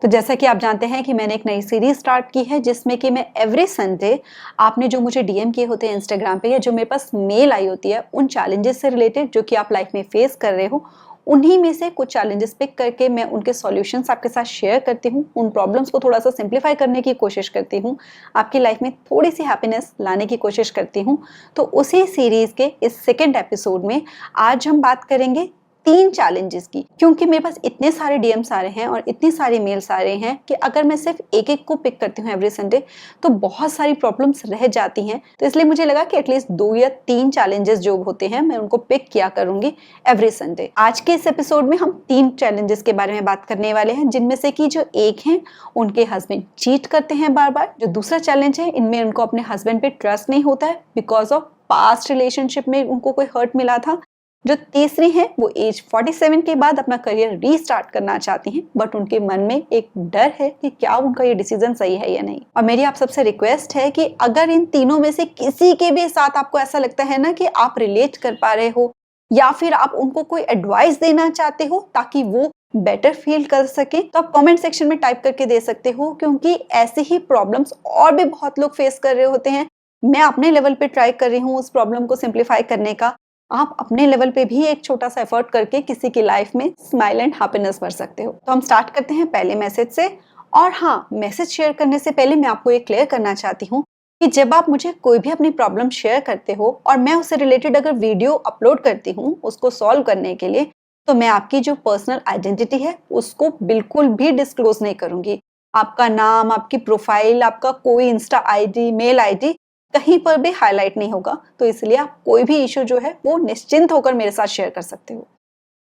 तो जैसा कि आप जानते हैं कि मैंने एक नई सीरीज स्टार्ट की है जिसमें कि मैं एवरी संडे आपने जो मुझे डीएम किए होते हैं इंस्टाग्राम पे या जो मेरे पास मेल आई होती है उन चैलेंजेस से रिलेटेड जो कि आप लाइफ में फेस कर रहे हो, उन्हीं में से कुछ चैलेंजेस पिक करके मैं उनके सॉल्यूशंस आपके साथ शेयर करती हूँ, उन प्रॉब्लम्स को थोड़ा सा सिंप्लीफाई करने की कोशिश करती हूँ, आपकी लाइफ में थोड़ी सी हैप्पीनेस लाने की कोशिश करती हूँ। तो उसी सीरीज के इस सेकेंड एपिसोड में आज हम बात करेंगे 3 चैलेंजेस की, क्योंकि मेरे पास इतने सारे डीएम्स आ रहे हैं और इतनी सारी मेल्स आ रहे हैं कि अगर मैं सिर्फ एक एक को पिक करती हूँ एवरी संडे तो बहुत सारी प्रॉब्लम्स रह जाती हैं। तो इसलिए मुझे लगा कि एटलीस्ट 2 या 3 चैलेंजेस जो होते हैं मैं उनको पिक किया करूंगी एवरी संडे। आज के इस एपिसोड में हम 3 चैलेंजेस के बारे में बात करने वाले हैं, जिनमें से कि जो एक हैं उनके हस्बैंड चीट करते हैं बार बार। जो दूसरा चैलेंज है, इनमें उनको अपने हस्बैंड पे ट्रस्ट नहीं होता है बिकॉज ऑफ पास्ट रिलेशनशिप में उनको कोई हर्ट मिला था। जो तीसरी है वो एज 47 के बाद अपना करियर रीस्टार्ट करना चाहती हैं, बट उनके मन में एक डर है कि क्या उनका ये डिसीजन सही है या नहीं। और मेरी आप सबसे रिक्वेस्ट है कि अगर इन तीनों में से किसी के भी साथ आपको ऐसा लगता है ना कि आप रिलेट कर पा रहे हो या फिर आप उनको कोई एडवाइस देना चाहते हो ताकि वो बेटर फील कर सके, तो आप कमेंट सेक्शन में टाइप करके दे सकते हो, क्योंकि ऐसे ही प्रॉब्लम्स और भी बहुत लोग फेस कर रहे होते हैं। मैं अपने लेवल पे ट्राई कर रही हूँ उस प्रॉब्लम को सिंप्लीफाई करने का। आप अपने लेवल पे भी एक छोटा सा एफर्ट करके किसी की लाइफ में स्माइल एंड हैप्पीनेस भर सकते हो। तो हम स्टार्ट करते हैं पहले मैसेज से। और हाँ, मैसेज शेयर करने से पहले मैं आपको ये क्लियर करना चाहती हूँ कि जब आप मुझे कोई भी अपनी प्रॉब्लम शेयर करते हो और मैं उससे रिलेटेड अगर वीडियो अपलोड करती हूँ उसको सॉल्व करने के लिए, तो मैं आपकी जो पर्सनल आइडेंटिटी है उसको बिल्कुल भी डिस्क्लोज नहीं करूंगी। आपका नाम, आपकी प्रोफाइल, आपका कोई इंस्टा आईडी, मेल आईडी कहीं पर भी हाईलाइट नहीं होगा। तो इसलिए आप कोई भी इशू जो है वो निश्चिंत होकर मेरे साथ शेयर कर सकते हो।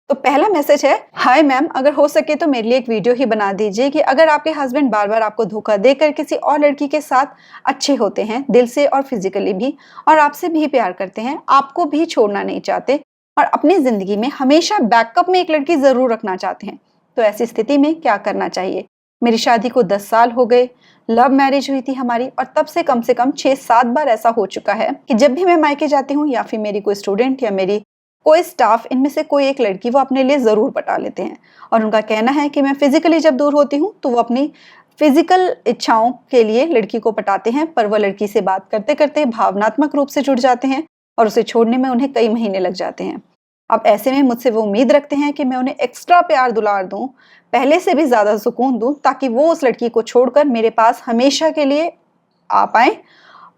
तो पहला मैसेज है, हाय मैम, अगर हो सके तो मेरे लिए एक वीडियो ही बना दीजिए कि अगर आपके हस्बैंड बार बार आपको धोखा देकर किसी और लड़की के साथ अच्छे होते हैं दिल से और फिजिकली भी, और आपसे भी प्यार करते हैं, आपको भी छोड़ना नहीं चाहते और अपनी जिंदगी में हमेशा बैकअप में एक लड़की जरूर रखना चाहते हैं, तो ऐसी स्थिति में क्या करना चाहिए? मेरी शादी को 10 साल हो गए, लव मैरिज हुई थी हमारी, और तब से कम 6-7 बार ऐसा हो चुका है कि जब भी मैं मायके जाती हूँ या फिर मेरी कोई स्टूडेंट या मेरी कोई स्टाफ, इनमें से कोई एक लड़की वो अपने लिए जरूर पटा लेते हैं। और उनका कहना है कि मैं फिजिकली जब दूर होती हूँ तो वो अपनी फिजिकल इच्छाओं के लिए लड़की को पटाते हैं, पर वह लड़की से बात करते करते भावनात्मक रूप से जुड़ जाते हैं और उसे छोड़ने में उन्हें कई महीने लग जाते हैं। अब ऐसे में मुझसे वो उम्मीद रखते हैं कि मैं उन्हें एक्स्ट्रा प्यार दुलार दूं, पहले से भी ज्यादा सुकून दूं, ताकि वो उस लड़की को छोड़कर मेरे पास हमेशा के लिए आ पाए।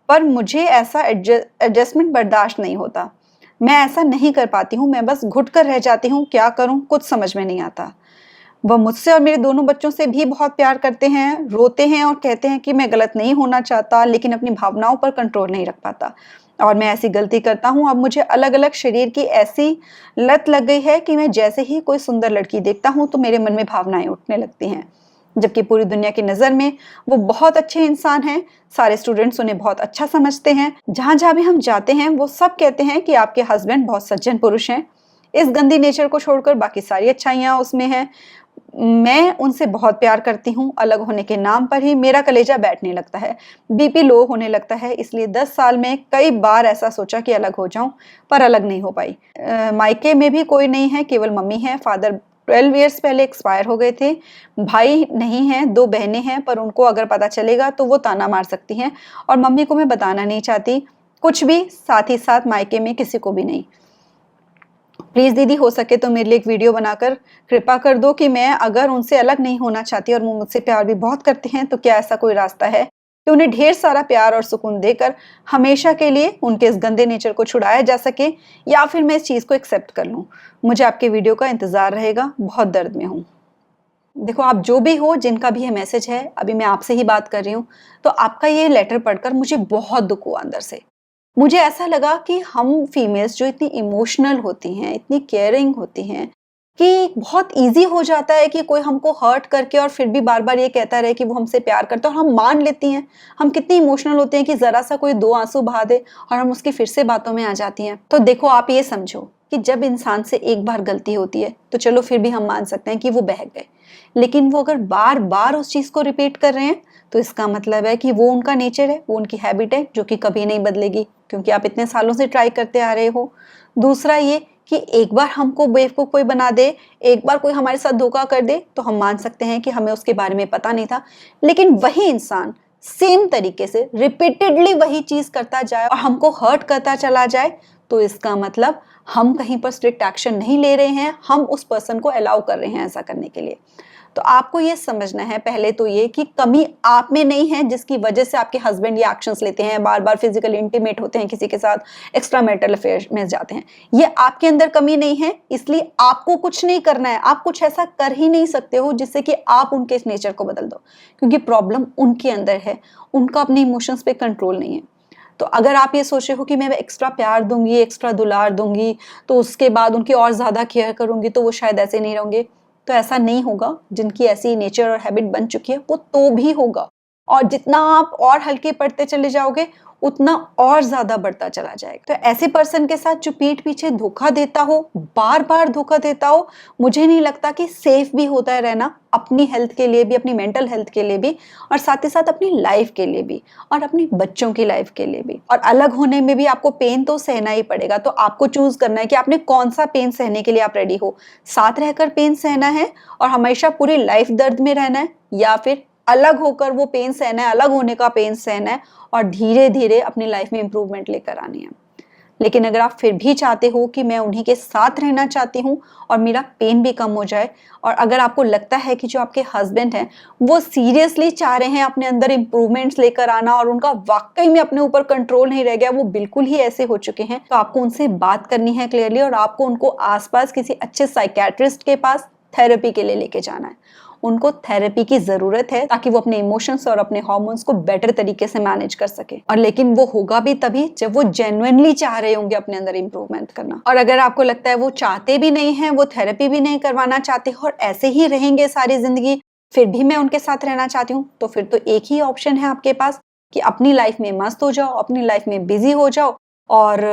पर मुझे ऐसा एडजस्टमेंट बर्दाश्त नहीं होता। मैं ऐसा नहीं कर पाती हूँ, मैं बस घुट कर रह जाती हूँ। क्या करूँ, कुछ समझ में नहीं आता। वह मुझसे और मेरे दोनों बच्चों से भी बहुत प्यार करते हैं, रोते हैं और कहते हैं कि मैं गलत नहीं होना चाहता, लेकिन अपनी भावनाओं पर कंट्रोल नहीं रख पाता और मैं ऐसी गलती करता हूँ। अब मुझे अलग अलग शरीर की ऐसी लत लग गई है कि मैं जैसे ही कोई सुंदर लड़की देखता हूँ तो मेरे मन में भावनाएं उठने लगती हैं, जबकि पूरी दुनिया की नज़र में वो बहुत अच्छे इंसान हैं। सारे स्टूडेंट्स उन्हें बहुत अच्छा समझते हैं। जहाँ जहाँ भी हम जाते हैं वो सब कहते हैं कि आपके हस्बैंड बहुत सज्जन पुरुष हैं, इस गंदी नेचर को छोड़कर बाकी सारी अच्छाइयाँ उसमें हैं। मैं उनसे बहुत प्यार करती हूँ। अलग होने के नाम पर ही मेरा कलेजा बैठने लगता है, बीपी लो होने लगता है। इसलिए 10 साल में कई बार ऐसा सोचा कि अलग हो जाऊं, पर अलग नहीं हो पाई। मायके में भी कोई नहीं है, केवल मम्मी है। फादर 12 इयर्स पहले एक्सपायर हो गए थे। भाई नहीं है, 2 बहनें हैं, पर उनको अगर पता चलेगा तो वो ताना मार सकती हैं और मम्मी को मैं बताना नहीं चाहती कुछ भी, साथ ही साथ मायके में किसी को भी नहीं। प्लीज दीदी, हो सके तो मेरे लिए एक वीडियो बनाकर कृपा कर दो कि मैं अगर उनसे अलग नहीं होना चाहती और वो मुझसे प्यार भी बहुत करते हैं, तो क्या ऐसा कोई रास्ता है कि उन्हें ढेर सारा प्यार और सुकून देकर हमेशा के लिए उनके इस गंदे नेचर को छुड़ाया जा सके, या फिर मैं इस चीज को एक्सेप्ट कर लूं? मुझे आपके वीडियो का इंतजार रहेगा, बहुत दर्द में हूँ। देखो, आप जो भी हो, जिनका भी ये मैसेज है, अभी मैं आपसे ही बात कर रही हूँ, तो आपका ये लेटर पढ़कर मुझे बहुत दुख हुआ अंदर से। मुझे ऐसा लगा कि हम फीमेल्स जो इतनी इमोशनल होती हैं, इतनी केयरिंग होती हैं, कि बहुत इजी हो जाता है कि कोई हमको हर्ट करके और फिर भी बार बार ये कहता रहे कि वो हमसे प्यार करता है और हम मान लेती हैं। हम कितनी इमोशनल होते हैं कि जरा सा कोई 2 आंसू बहा दे और हम उसकी फिर से बातों में आ जाती हैं। तो देखो, आप ये समझो कि जब इंसान से एक बार गलती होती है तो चलो फिर भी हम मान सकते हैं कि वो बहक गए, लेकिन वो अगर बार बार उस चीज को रिपीट कर रहे हैं तो इसका मतलब है कि वो उनका नेचर है, वो उनकी हैबिट है, जो कि कभी नहीं बदलेगी, क्योंकि आप इतने सालों से ट्राई करते आ रहे हो। दूसरा ये कि एक बार हमको बेवकूफ़ कोई बना दे, एक बार कोई हमारे साथ धोखा कर दे, तो हम मान सकते हैं कि हमें उसके बारे में पता नहीं था। लेकिन वही इंसान सेम तरीके से रिपीटेडली वही चीज़ करता जाए और हमको हर्ट करता चला जाए, तो इसका मतलब हम कहीं पर स्ट्रिक्ट एक्शन नहीं ले रहे हैं, हम उस पर्सन को अलाउ कर रहे हैं ऐसा करने के लिए। तो आपको ये समझना है पहले तो ये कि कमी आप में नहीं है जिसकी वजह से आपके हस्बैंड ये एक्शंस लेते हैं, बार बार फिजिकली इंटीमेट होते हैं किसी के साथ, एक्स्ट्रा मैरिटल अफेयर में जाते हैं। ये आपके अंदर कमी नहीं है, इसलिए आपको कुछ नहीं करना है। आप कुछ ऐसा कर ही नहीं सकते हो जिससे कि आप उनके इस नेचर को बदल दो, क्योंकि प्रॉब्लम उनके अंदर है, उनका अपने इमोशंस पे कंट्रोल नहीं है। तो अगर आप ये सोच रहे हो कि मैं एक्स्ट्रा प्यार दूंगी, एक्स्ट्रा दुलार दूंगी, तो उसके बाद उनकी और ज़्यादा केयर करूंगी तो वो शायद ऐसे नहीं रहेंगे, तो ऐसा नहीं होगा। जिनकी ऐसी नेचर और हैबिट बन चुकी है वो तो भी होगा, और जितना आप और हल्के पड़ते चले जाओगे उतना और ज़्यादा बढ़ता चला जाएगा। तो ऐसे पर्सन के साथ जो पीठ पीछे धोखा देता हो, बार बार धोखा देता हो, मुझे नहीं लगता कि सेफ भी होता है रहना, अपनी हेल्थ के लिए भी, अपनी मेंटल हेल्थ के लिए भी, और साथ ही साथ अपनी लाइफ के लिए भी, और अपने बच्चों की लाइफ के लिए भी। और अलग होने में भी आपको पेन तो सहना ही पड़ेगा, तो आपको चूज करना है कि आपने कौन सा पेन सहने के लिए आप रेडी हो। साथ रहकर पेन सहना है और हमेशा पूरी लाइफ दर्द में रहना है, या फिर अलग होकर वो पेन सहना है, अलग होने का पेन सहना है और धीरे धीरे अपनी लाइफ में इंप्रूवमेंट लेकर आनी है। लेकिन अगर आप फिर भी चाहते हो कि मैं उन्हीं के साथ रहना चाहती हूँ और मेरा पेन भी कम हो जाए, और अगर आपको लगता है कि जो आपके हस्बैंड हैं वो सीरियसली चाह रहे हैं अपने अंदर इंप्रूवमेंट्स लेकर आना और उनका वाकई में अपने ऊपर कंट्रोल नहीं रह गया, वो बिल्कुल ही ऐसे हो चुके हैं, तो आपको उनसे बात करनी है क्लियरली, और आपको उनको आसपास किसी अच्छे साइकेट्रिस्ट के पास थेरेपी के लिए लेके जाना है। उनको थेरेपी की जरूरत है ताकि वो अपने इमोशंस और अपने हार्मोन्स को बेटर तरीके से मैनेज कर सके। और लेकिन वो होगा भी तभी जब वो जेन्युइनली चाह रहे होंगे अपने अंदर इंप्रूवमेंट करना। और अगर आपको लगता है वो चाहते भी नहीं है, वो थेरेपी भी नहीं करवाना चाहते और ऐसे ही रहेंगे सारी जिंदगी, फिर भी मैं उनके साथ रहना चाहती हूँ, तो फिर तो एक ही ऑप्शन है आपके पास कि अपनी लाइफ में मस्त हो जाओ, अपनी लाइफ में बिजी हो जाओ और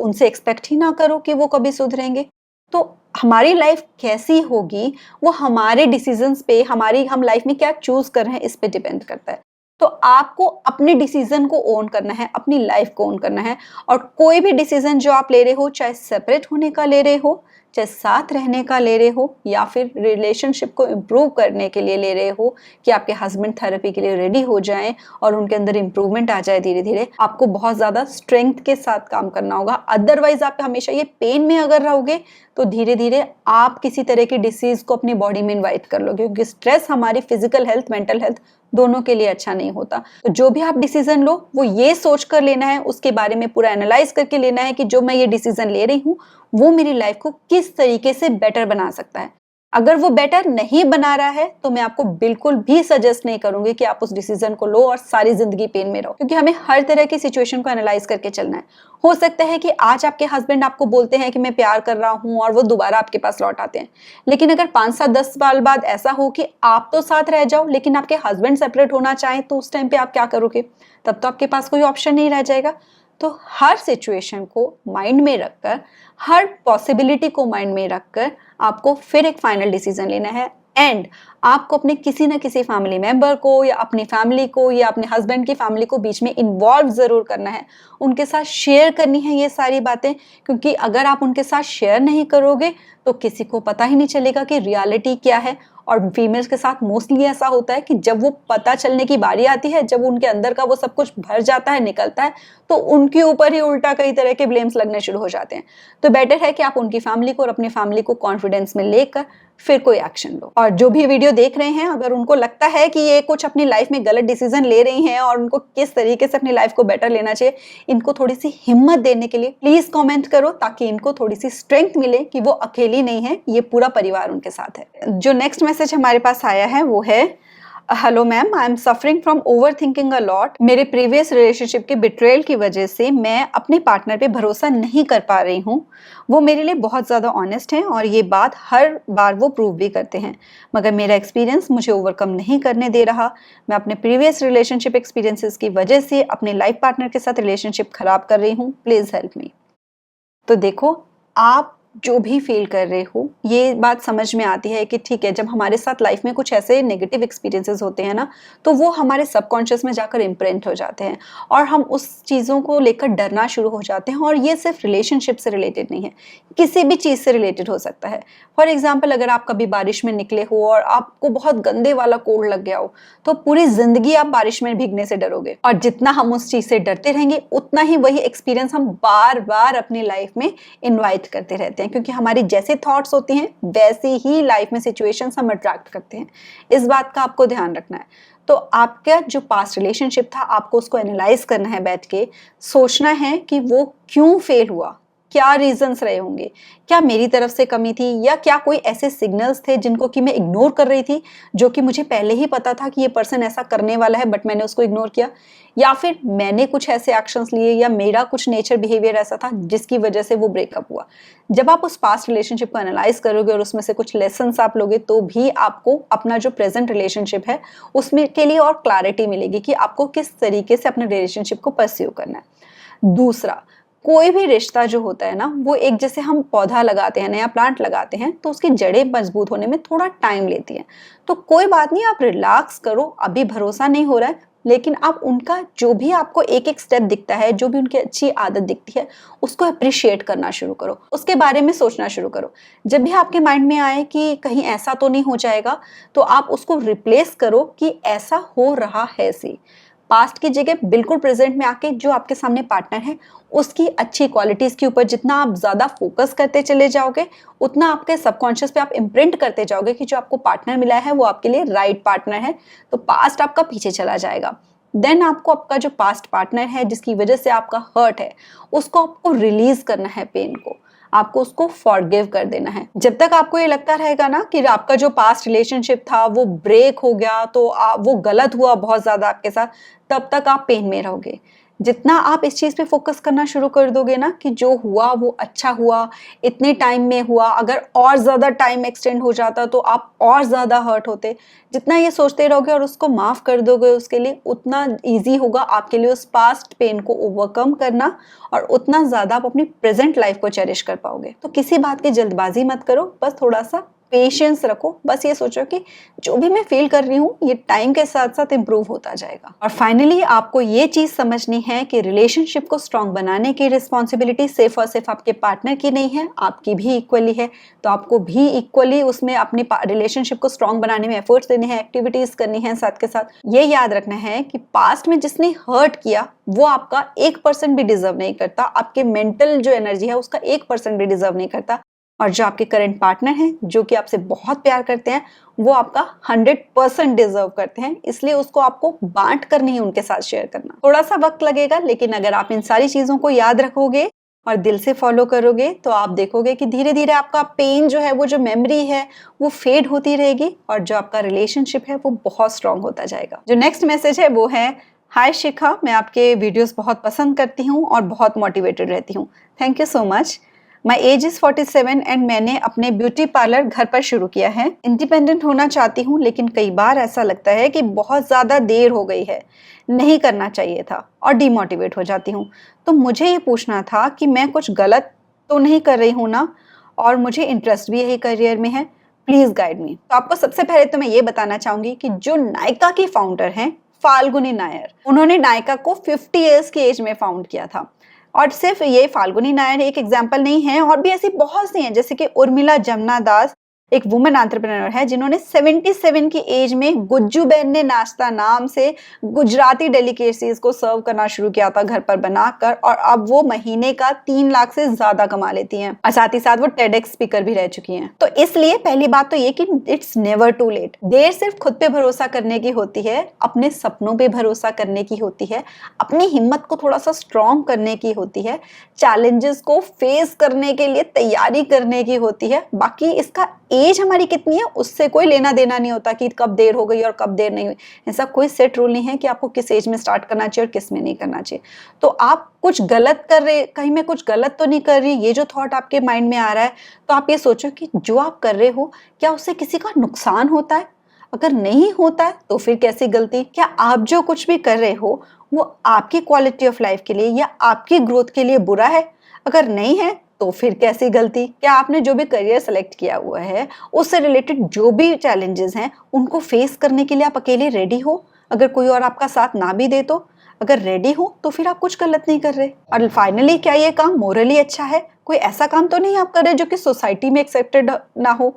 उनसे एक्सपेक्ट ही ना करो कि वो कभी सुधरेंगे। तो हमारी लाइफ कैसी होगी वो हमारे डिसीजंस पे, हम लाइफ में क्या चूज कर रहे हैं इस पे डिपेंड करता है। तो आपको अपने डिसीजन को ओन करना है, अपनी लाइफ को ओन करना है, और कोई भी डिसीजन जो आप ले रहे हो, चाहे सेपरेट होने का ले रहे हो, चाहे साथ रहने का ले रहे हो, या फिर रिलेशनशिप को इम्प्रूव करने के लिए ले रहे हो कि आपके हस्बैंड थेरेपी के लिए रेडी हो जाएं और उनके अंदर इम्प्रूवमेंट आ जाए धीरे धीरे, आपको बहुत ज़्यादा स्ट्रेंथ के साथ काम करना होगा। अदरवाइज आप हमेशा ये पेन में अगर रहोगे तो धीरे धीरे आप किसी तरह की डिसीज को अपनी बॉडी में इन्वाइट कर लोगे, क्योंकि स्ट्रेस हमारी फिजिकल हेल्थ, मेंटल हेल्थ दोनों के लिए अच्छा नहीं होता। तो जो भी आप डिसीजन लो वो ये सोच कर लेना है, उसके बारे में पूरा एनालाइज करके लेना है कि जो मैं ये डिसीजन ले रही हूँ वो मेरी लाइफ को किस तरीके से बेटर बना सकता है। अगर वो बेटर नहीं बना रहा है तो मैं आपको बिल्कुल भी सजेस्ट नहीं करूंगी कि आप उस डिसीजन को लो और सारी जिंदगी पेन में रहो, क्योंकि हमें हर तरह की सिचुएशन को एनालाइज करके चलना है। हो सकता है कि आज आपके हस्बैंड आपको बोलते हैं कि मैं प्यार कर रहा हूं और वो दोबारा आपके पास लौट आते हैं, लेकिन अगर 5 7 10 साल बाद ऐसा हो कि आप तो साथ रह जाओ लेकिन आपके हस्बैंड सेपरेट होना चाहें, तो उस टाइम पे आप क्या करोगे? तब तो आपके पास कोई ऑप्शन नहीं रह जाएगा। तो हर सिचुएशन को माइंड में रखकर, हर पॉसिबिलिटी को माइंड में रखकर आपको फिर एक फाइनल डिसीजन लेना है, एंड आपको अपने किसी न किसी फैमिली मेंबर को या अपनी फैमिली को या अपने हस्बैंड की फैमिली को बीच में इन्वॉल्व जरूर करना है, उनके साथ शेयर करनी है ये सारी बातें, क्योंकि अगर आप उनके साथ शेयर नहीं करोगे तो किसी को पता ही नहीं चलेगा कि रियलिटी क्या है। और फीमेल्स के साथ मोस्टली ऐसा होता है कि जब वो पता चलने की बारी आती है, जब उनके अंदर का वो सब कुछ भर जाता है, निकलता है, तो उनके ऊपर ही उल्टा कई तरह के ब्लेम्स लगने शुरू हो जाते हैं। तो बेटर है कि आप उनकी फैमिली को और अपनी फैमिली को कॉन्फिडेंस में लेकर फिर कोई एक्शन लो। और जो भी वीडियो देख रहे हैं, अगर उनको लगता है कि ये कुछ अपनी लाइफ में गलत डिसीजन ले रही हैं और उनको किस तरीके से अपनी लाइफ को बेटर लेना चाहिए, इनको थोड़ी सी हिम्मत देने के लिए प्लीज कमेंट करो, ताकि इनको थोड़ी सी स्ट्रेंथ मिले कि वो अकेली नहीं है, ये पूरा परिवार उनके साथ है। जो नेक्स्ट मैसेज हमारे पास आया है वो है, hello ma'am, I am suffering from over thinking a lot. मेरे प्रीवियस रिलेशनशिप के बिट्रेयल की वजह से मैं अपने पार्टनर पे भरोसा नहीं कर पा रही हूँ। वो मेरे लिए बहुत ज़्यादा ऑनेस्ट हैं और ये बात हर बार वो प्रूव भी करते हैं, मगर मेरा एक्सपीरियंस मुझे ओवरकम नहीं करने दे रहा। मैं अपने प्रीवियस रिलेशनशिप एक्सपीरियंसेस की वजह से अपने लाइफ पार्टनर के साथ रिलेशनशिप खराब कर रही हूँ, प्लीज़ हेल्प मी। तो देखो, आप जो भी फील कर रहे हो, ये बात समझ में आती है कि ठीक है, जब हमारे साथ लाइफ में कुछ ऐसे नेगेटिव एक्सपीरियंसेस होते हैं ना, तो वो हमारे सबकॉन्शियस में जाकर इम्प्रिंट हो जाते हैं और हम उस चीज़ों को लेकर डरना शुरू हो जाते हैं। और ये सिर्फ रिलेशनशिप से रिलेटेड नहीं है, किसी भी चीज़ से रिलेटेड हो सकता है। फॉर एग्जाम्पल, अगर आप कभी बारिश में निकले हो और आपको बहुत गंदे वाला कोल्ड लग गया हो, तो पूरी जिंदगी आप बारिश में भीगने से डरोगे, और जितना हम उस चीज़ से डरते रहेंगे उतना ही वही एक्सपीरियंस हम बार बार अपनी लाइफ में इन्वाइट करते रहते हैं, क्योंकि हमारी जैसे थॉट्स होती हैं वैसे ही लाइफ में सिचुएशंस हम अट्रैक्ट करते हैं। इस बात का आपको ध्यान रखना है। तो आपका जो पास्ट रिलेशनशिप था, आपको उसको एनालाइज करना है, बैठ के सोचना है कि वो क्यों फेल हुआ, क्या रीजंस रहे होंगे, क्या मेरी तरफ से कमी थी, या क्या कोई ऐसे सिग्नल्स थे जिनको कि मैं इग्नोर कर रही थी, जो कि मुझे पहले ही पता था कि ये पर्सन ऐसा करने वाला है बट मैंने उसको इग्नोर किया, या फिर मैंने कुछ ऐसे एक्शंस लिए, या मेरा कुछ नेचर बिहेवियर ऐसा था जिसकी वजह से वो ब्रेकअप हुआ। जब आप उस पास्ट रिलेशनशिप को एनालाइज करोगे और उसमें से कुछ लेसन्स आप लोगे, तो भी आपको अपना जो प्रेजेंट रिलेशनशिप है उसमें के लिए और क्लैरिटी मिलेगी कि आपको किस तरीके से अपने रिलेशनशिप को परस्यू करना है। दूसरा, कोई भी रिश्ता जो होता है ना, वो एक जैसे हम पौधा लगाते हैं, नया प्लांट लगाते हैं, तो उसकी जड़ें मजबूत होने में थोड़ा टाइम लेती हैं। तो कोई बात नहीं, आप रिलैक्स करो, अभी भरोसा नहीं हो रहा है, लेकिन आप उनका जो भी आपको एक एक स्टेप दिखता है, जो भी उनकी अच्छी आदत दिखती है, उसको अप्रिशिएट करना शुरू करो, उसके बारे में सोचना शुरू करो। जब भी आपके माइंड में आए कि कहीं ऐसा तो नहीं हो जाएगा, तो आप उसको रिप्लेस करो कि ऐसा हो रहा है सी। पास्ट की जगह बिल्कुल प्रेजेंट में आके जो आपके सामने पार्टनर है उसकी अच्छी क्वालिटीज के ऊपर जितना आप ज्यादा फोकस करते चले जाओगे, उतना आपके सबकॉन्शियस पे आप इम्प्रिंट करते जाओगे कि जो आपको पार्टनर मिला है वो आपके लिए राइट पार्टनर है। तो पास्ट आपका पीछे चला जाएगा। देन आपको आपका जो पास्ट पार्टनर है जिसकी वजह से आपका हर्ट है, उसको आपको रिलीज करना है, पेन को आपको उसको फॉरगिव कर देना है। जब तक आपको ये लगता रहेगा ना कि आपका जो पास्ट रिलेशनशिप था वो ब्रेक हो गया, तो वो गलत हुआ बहुत ज्यादा आपके साथ, तब तक आप पेन में रहोगे। जितना आप इस चीज पे फोकस करना शुरू कर दोगे ना कि जो हुआ वो अच्छा हुआ, इतने टाइम में हुआ, अगर और ज्यादा टाइम एक्सटेंड हो जाता तो आप और ज्यादा हर्ट होते, जितना ये सोचते रहोगे और उसको माफ कर दोगे उसके लिए, उतना इजी होगा आपके लिए उस पास्ट पेन को ओवरकम करना, और उतना ज्यादा आप अपनी प्रेजेंट लाइफ को चेरिश कर पाओगे। तो किसी बात की जल्दबाजी मत करो, बस थोड़ा सा पेशेंस रखो। बस ये सोचो कि जो भी मैं फील कर रही हूँ ये टाइम के साथ साथ इम्प्रूव होता जाएगा। और फाइनली आपको ये चीज समझनी है कि रिलेशनशिप को स्ट्रॉन्ग बनाने की रिस्पॉन्सिबिलिटी सिर्फ और सिर्फ आपके पार्टनर की नहीं है, आपकी भी इक्वली है। तो आपको भी इक्वली उसमें अपनी रिलेशनशिप को स्ट्रॉन्ग बनाने में एफर्ट्स देने हैं, एक्टिविटीज करनी है। साथ के साथ ये याद रखना है कि पास्ट में जिसने हर्ट किया वो आपका 1% भी डिजर्व नहीं करता, आपके मेंटल जो एनर्जी है उसका 1% भी डिजर्व नहीं करता। और जो आपके करंट पार्टनर हैं जो कि आपसे बहुत प्यार करते हैं, वो आपका 100% डिजर्व करते हैं। इसलिए उसको आपको बांट कर नहीं उनके साथ शेयर करना। थोड़ा सा वक्त लगेगा, लेकिन अगर आप इन सारी चीजों को याद रखोगे और दिल से फॉलो करोगे तो आप देखोगे कि धीरे धीरे आपका पेन जो है, वो जो मेमोरी है वो फेड होती रहेगी, और जो आपका रिलेशनशिप है वो बहुत स्ट्रांग होता जाएगा। जो नेक्स्ट मैसेज है वो है, हाय शिखा, मैं आपके वीडियोस बहुत पसंद करती हूँ और बहुत मोटिवेटेड रहती हूँ। Thank you so much. My age is 47 and मैंने अपने ब्यूटी पार्लर घर पर शुरू किया है। इंडिपेंडेंट होना चाहती हूँ, लेकिन कई बार ऐसा लगता है कि बहुत ज़्यादा देर हो गई है, नहीं करना चाहिए था, और डिमोटिवेट हो जाती हूँ। तो मुझे ये पूछना था कि मैं कुछ गलत तो नहीं कर रही हूँ ना, और मुझे इंटरेस्ट भी यही करियर में है, प्लीज़ गाइड मी। तो आपको सबसे पहले तो मैं ये बताना चाहूँगी कि जो नायका की फाउंडर हैं फाल्गुनी नायर, उन्होंने नायका को 50 ईयर्स की एज में फाउंड किया था। और सिर्फ ये फाल्गुनी नायर एक एग्जाम्पल नहीं है, और भी ऐसी बहुत सी हैं, जैसे कि उर्मिला जमुना दास एक वुमेन एंटरप्रेन्योर है जिन्होंने 77 की एज में गुज्जू बहन ने नाश्ता नाम से गुजराती डेलिकेसीज को सर्व करना शुरू किया था घर पर बनाकर, और अब वो महीने का 3 लाख से ज्यादा कमा लेती हैं, और साथ ही साथ वो टेडेक्स स्पीकर भी रह चुकी हैं। तो इसलिए पहली बात तो ये कि इट्स नेवर टू लेट। देर सिर्फ खुद पे भरोसा करने की होती है, अपने सपनों पे भरोसा करने की होती है, अपनी हिम्मत को थोड़ा सा स्ट्रॉन्ग करने की होती है, चैलेंजेस को फेस करने के लिए तैयारी करने की होती है। बाकी इसका एज हमारी कितनी है उससे कोई लेना देना नहीं होता कि कब देर हो गई और कब देर नहीं हुई। ऐसा कोई सेट रूल नहीं है कि आपको किस एज में स्टार्ट करना चाहिए और किस में नहीं करना चाहिए। तो आप कुछ गलत कर रहे, कहीं मैं कुछ गलत तो नहीं कर रही, ये जो थॉट आपके माइंड में आ रहा है, तो आप ये सोचो कि जो आप कर रहे हो क्या उससे किसी का नुकसान होता है? अगर नहीं होता है तो फिर कैसी गलती? क्या आप जो कुछ भी कर रहे हो वो आपकी क्वालिटी ऑफ लाइफ के लिए या आपकी ग्रोथ के लिए बुरा है? अगर नहीं है तो फिर कैसी गलती? क्या आपने जो भी करियर सेलेक्ट किया हुआ है उससे रिलेटेड जो भी चैलेंजेस हैं उनको फेस करने के लिए आप अकेले रेडी हो? अगर कोई और आपका साथ ना भी दे तो? अगर रेडी हो तो फिर आप कुछ गलत नहीं कर रहे। और फाइनली, क्या ये काम मोरली अच्छा है? कोई ऐसा काम तो नहीं आप कर रहे जो कि सोसाइटी में एक्सेप्टेड ना हो?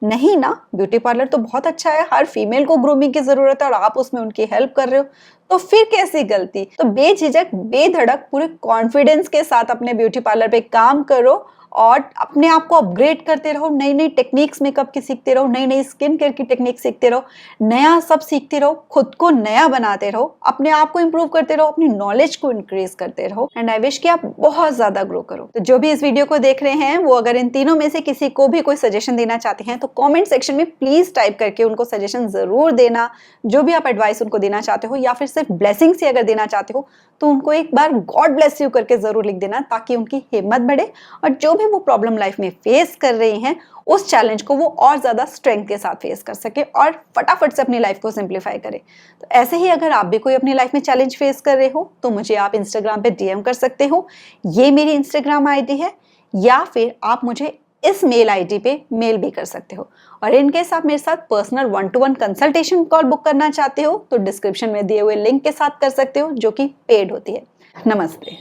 नहीं ना, ब्यूटी पार्लर तो बहुत अच्छा है, हर फीमेल को ग्रूमिंग की जरूरत है और आप उसमें उनकी हेल्प कर रहे हो, तो फिर कैसी गलती? तो बेझिझक बेधड़क पूरे कॉन्फिडेंस के साथ अपने ब्यूटी पार्लर पे काम करो और अपने आप को अपग्रेड करते रहो, नई नई टेक्निक्स मेकअप की सीखते रहो, नई नई स्किन केयर की टेक्निक सीखते रहो, नया सब सीखते रहो, खुद को नया बनाते रहो, अपने आप को इंप्रूव करते रहो, अपनी नॉलेज को इंक्रीज करते रहो। एंड आई विश कि आप बहुत ज्यादा ग्रो करो। तो जो भी इस वीडियो को देख रहे हैं वो अगर इन तीनों में से किसी को भी कोई सजेशन देना चाहते हैं तो कॉमेंट सेक्शन में प्लीज टाइप करके उनको सजेशन जरूर देना। जो भी आप एडवाइस उनको देना चाहते हो या फिर सिर्फ ब्लेसिंग से अगर देना चाहते हो तो उनको एक बार गॉड ब्लेस यू करके जरूर लिख देना, ताकि उनकी हिम्मत बढ़े और जो भी वो प्रॉब्लम लाइफ में फेस कर रहे हैं उस चैलेंज को वो और ज्यादा स्ट्रेंथ के साथ फेस कर सके और फटाफट से अपनी लाइफ को सिंप्लीफाई करे। तो ऐसे ही अगर आप भी कोई अपनी लाइफ में चैलेंज फेस कर रहे हो तो मुझे आप इंस्टाग्राम पे डीएम कर सकते हो, ये मेरी इंस्टाग्राम आईडी है, या फिर आप मुझे इस मेल आईडी पे मेल भी कर सकते हो। और इनकेस आप मेरे साथ personal 1-to-1 consultation call book करना चाहते हो तो डिस्क्रिप्शन में दिए हुए लिंक के साथ कर सकते हो, जो कि पेड होती है। नमस्ते।